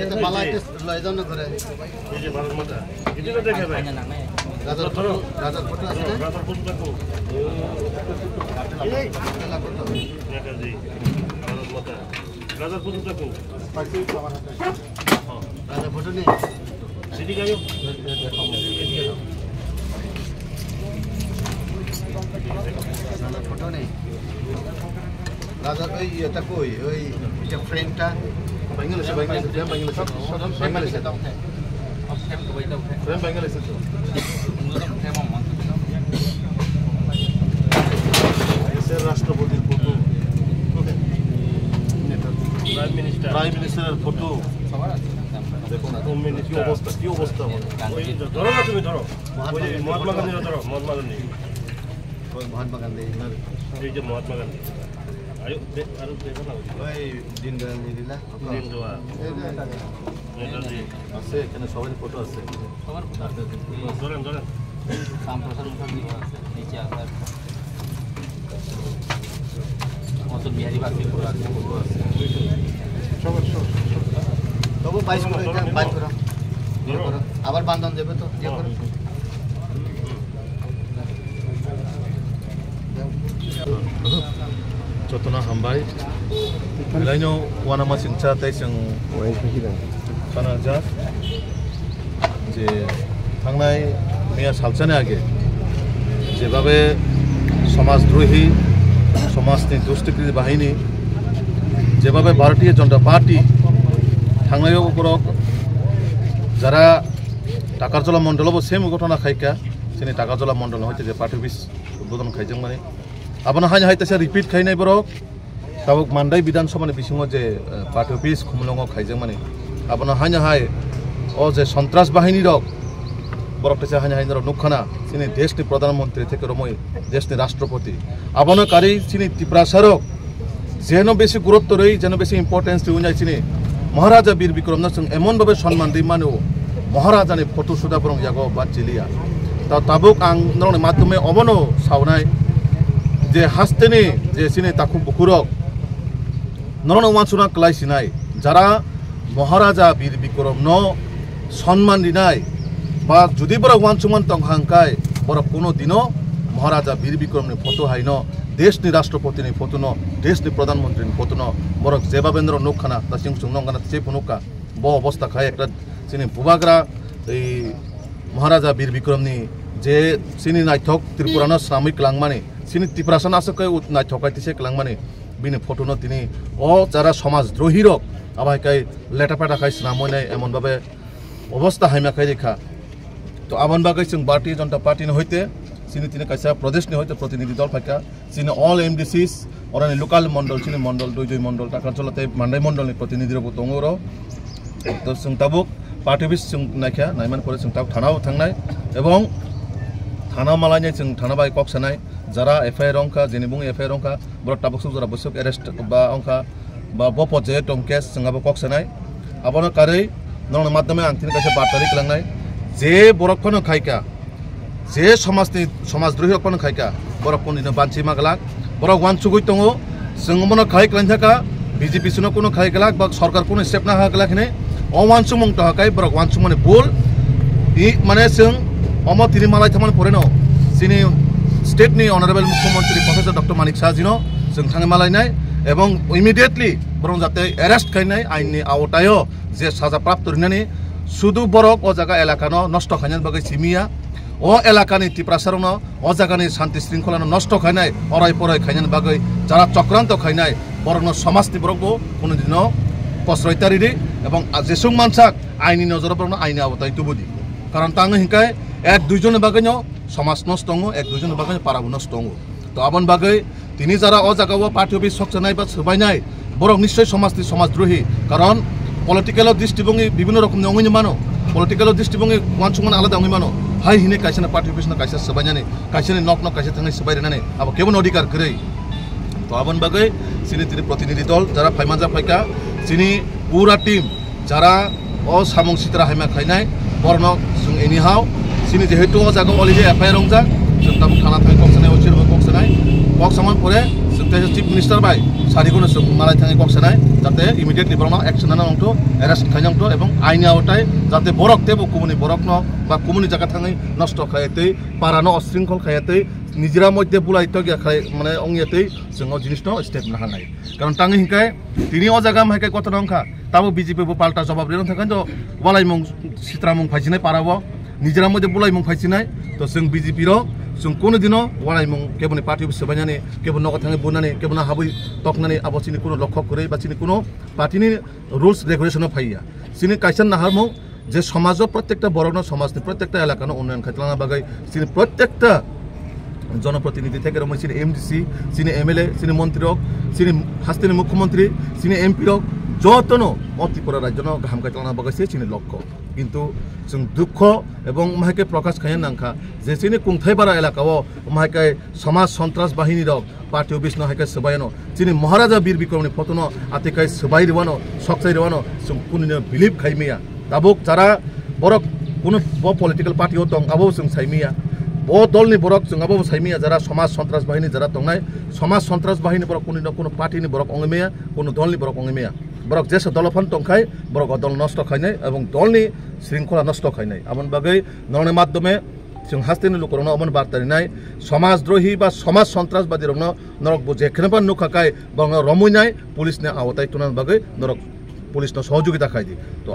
এটা বালা এটা লয় দাও না করে এই যে ভারত মাতা এটা তো দেখে ভাই রাজার ফটো আছে না রাজার ফটো দেখো এই কালা ফটো দেখা যাই ভারত মাতা রাজার ফটো দেখো পাইছি তো আমার হাতে হ্যাঁ রাজার ফটো নেই সিটি গায়ো দেখাও এদিকে দাও রাজার ফটো নেই রাজার ওই এটা কই ওই যে ফ্রেমটা বাংলাদেশে দাও ফ্রেম বাংলাদেশে তো দেশের রাষ্ট্রপতির ফটো প্রাইম মিনিস্টারের ফটো দেখো না হোম মিনিস্টার কি অবস্থা ওই ধরো না তুমি ধরো মহাত্মা গান্ধী ধরো মহাত্মা গান্ধী এই যে মহাত্মা গান্ধী আরে আরো দেখো না ওই দিন দয়াল দিলা দিন দয়াল নেতাজি আছে এখানে সবার ফটো আছে সবার ফটো আছে ধরেন সামপ্রসাদ মুখার্জি আছে নিচে আছে মতো বিহারি বাগদি ফটো আছে সবার তবু 22 করে এটা 22 করো আবার বান্ধন দেবে তো ইয়ে করো Jotona hambai, lainnya wana masing catai yang kana jar, je tangnai mia salcane age, je babe samaj drohi, samaj ni dostikri bahini, je babe Bharatiya Janata Party, tangnai oborok jara Takarjola Mondol bo same gotona khaika, sini Takarjola Mondol hoite je party office udbodhon khaijang mane. Abang hanya hai tesa repeat khai nai borok tabuk mandai bidan sabane bisingo je party office khumlongo khaijang mane abang hanya hai o je সন্ত্রাস বাহিনী rok borok tesa hanya hai rok nukhana sini desh ni pradhan mantri theke romoi desh ni rashtrapati abang kari sini tiprasarok jeno beshi gurutto rei jeno beshi importance di unjai sini Maharaja Bir Bikram Narsingh emon babe সম্মান di manu Maharaja ni photo suda borong jago bat cilia ta tabuk ang norong madhyome obono saunai যে হাসতেনি যে সিনে তাকু বুকুরক নরন ওয়ানসুনা ক্লাই Sinai যারা মহারাজা বীর বিক্রম ন সম্মান দিনাই বা যদি বড় ওয়ানসুমান তংহাংকাই বড় কোনো দিনও মহারাজা বীর বিক্রমনি ফটো হাইন দেশনি রাষ্ট্রপতিনি ফটো ন দেশনি প্রধানমন্ত্রীনি ফটো ন বড় জেবাবেন্দ্র নোখানা তা সিং সুংনংগানা সে ফনুকা ব অবস্থা খায় একটা সিনি বুবাগ্রা এই মহারাজা বীর বিক্রমনি যে সিনি নাইথক ত্রিপুরানো সাময়িক লাংমানি sini tiprasan asakai utnai thokai tise kelangmani bini photo no tini o jara somaj drohi rok abai kai leta pata khai snamoi nai emon babe obostha haima khai rekha to amon bagai sing Bharatiya Janata Party no hoite sini tini kaisa pradesh ni hoite protinidhi dol phaika sini all MDCs orani local mondol sini mondol doijoi mondol Takarjolate mandai mondol ni protinidhi ro tongoro to sing tabuk party office sing naikha naiman pore sing tab thanao thangnai ebong thana malai sing thana bai kok sanai jara FIR ongka jeni bung FIR ongka borok tabuk suk jara busuk arrest ba ongka ba bopo je tom case singabo kok sanai abono karei nong madhyome angtin kaise bartari klangnai je borok phono khaika je samaj drohi phono khaika borok poni banchi maglak borok wan chugui tongo singmono khai klanjaka BJP suno kono khai galak ba sarkar kono step na ha galak ne o wan chumong to hakai borok wan chumone bol I mane sing omo tiri malai thaman poreno sini State ni Honorable Mukhyamantri Professor Dr. Manik Shah jino जों थांगे मालायनाय एवं immediately बरं जाते arrest खायनाय आइननि आवतायाव जे साजा प्राप्त रिनानि सुदु बरक ओ जागा एलाकानो नष्ट खायनाय बागै सिमिया ओ एलाकानि तिप्रासारनो ओ जागानि शान्ति शृंखलानो नष्ट खायनाय array पराय खायनाय बागै जारा चक्रान्त खायनाय बरनो समाजनि बरकबो कोनो दिनो पस्रयतारिरि एवं जेसुं मानसाक आइननि नजराव बरनो आइननि आवताय तुबुदि कारण तांनो हिंकाय एक दुइजन बागैनो समाज नष्ट दङ एक दुइजन बागैनो पाराबो नष्ट दङ तो आबन बागै तिनी जारा ओ जागाव पार्टी अफिस सकसनाय बा सबायनाय बरक निश्चय समाजद्रोही कारण पलिटिकल दृष्टिभंगि विभिन्न रोखोमनि नङैनि मानो पलिटिकल दृष्टिभंगि वानसुमान आलादा नङै मानो हाय हिने कायसेना पार्टी अफिसना कायसे सबायनानै कायसेनि नक कायसे थाङै सबायनानै अब केबन अधिकार गरै तो आबन बागै सिनि तिनि प्रतिनिधि दल जारा फाइमानजा फाइका सिनि पूरा टीम जारा ओ सामं सित्रा हायमा खायनाय बरनो जों एनिहाव सिनि जेहेतु ओ जागाव अलरेडि एफआईआर रंजा जों ताबो थाना थाङै कक्सनाय ओसिरबो कक्सनाय कक्समान परे जों चिफ मिनिस्टार बाय सारिखौनो जों मालाय थाङै कक्सनाय जाते इमिडिएटली बरक एक्शन नांगौ एरेस्ट खाइनांगौ एवं आईनि आवताय जाते बरक तेबो कुमुनि बरक न बा कुमुनि जायगा थाङै नष्ट खायतै पारानो अशृंखल खायतै निजरा मध्य बुलायत खाय माने अंगियतै जोङो जिनिसनो स्टेप ना हानाय कारण ताङै हिंखाय तिनि अ जायगा मायखाय कत नंखा ताबो बीजेपी बो पाल्टा जवाब रेन थाखाय तो वालायमुं सित्रामुं फाइसिनाय पाराबो निजरा मध्य बुलायमुं फाइसिनाय तो जों बीजेपी रो जों कोनो दिनो वालायमुं केबनि पार्टी सबायनानै केबन नगद थाङै बुनानै केबन हाबै तकनानै आबसिनि कोनो लक्ष्य करे बा चिनि कोनो पार्टीनि रुल्स रेगुलेशन फाइया सिनि काइसन नाहारमौ जे समाजो प्रत्येकटा बरगनो समाजनि प्रत्येकटा एलाकानो उन्नयन खायतलाना बागै सिनि प्रत्येकटा जनप्रतिनिधि থেকে রকম সিনি এমডিসি সিনি এমএলএ সিনি মন্ত্রী হোক সিনি হাস্তিনি মুখ্যমন্ত্রী সিনি এমপি হোক যতনো অতিপুরা রাজ্যন গাহাম কাইতলানা বাগাইছে সিনি লক্ষ্য কিন্তু जों दुख এবং মাহাকে প্রকাশ খাইন নাংখা যে সিনি কুংথাইবারা এলাকাও মাহাকে সমাজ সন্ত্রাস বাহিনী রক পার্টি অফিস নহাকে সবাইনো সিনি মহারাজা বীর বিক্রমনি ফতনো আতিকাই সবাই রিওয়ানো সকসাই রিওয়ানো जों কুনিনো বিলিভ খাইমিয়া তাবুক যারা বড় কোন পলিটিক্যাল পার্টি হতং আবো जों সাইমিয়া ब दलनि बरक जोंहाबो साइमिया जरा समाज सन्त्रास बाहिनी जरा तंनाय समाज सन्त्रास बाहिनी बरक कोनो पार्टीनि बरक अंगमेया कोनो दलनि बरक अंगमेया बरक जेसे दलफान तंखाय बरक दल नष्ट खायनाय एवं दलनि शृंखला नष्ट खायनाय आमन बागै नरनि माध्यमे जों हास्तिनि लोकरनो अमन बार्तारिनाय समाजद्रोही बा समाज सन्त्रासबादी रनो नरक जेखेनबा नुखाखाय बंग रमुइनाय पुलिसनि आवताय तुनान बागै नरक पुलिसनो सहयोगिता खायदि तो